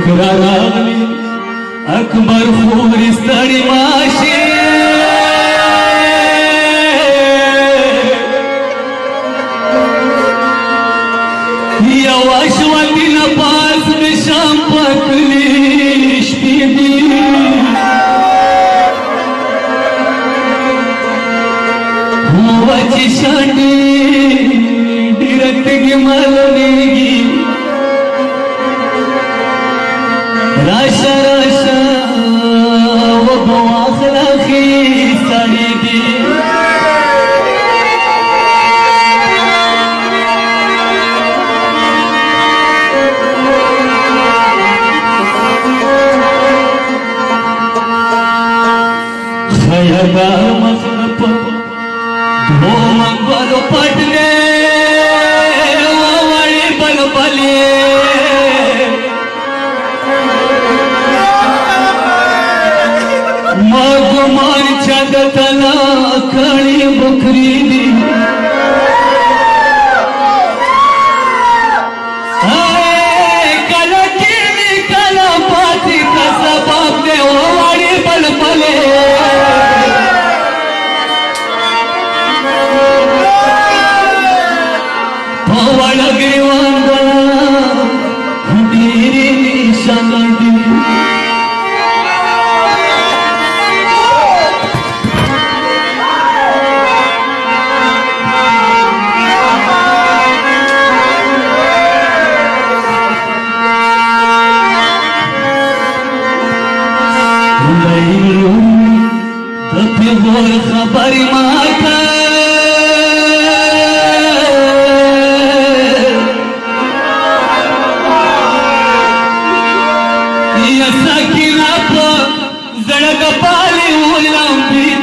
शुक्रा रागली अकबर खोरी स्तडी माशे या वाशवातीनं पास में शाम पकली शिदी हुवाची शांडी डिरक्ट मालनेगी राशा राशा वो बवाखला की साड़ी दी खयरदार मसनप धो मंगल पटले वावड़ी बलबले मगमान छदतला खड़ी बुखरी दी कल की कल पाती कसबाब ने वावड़ी बलबले खबर माता सकिना जड़क पाली उलंबी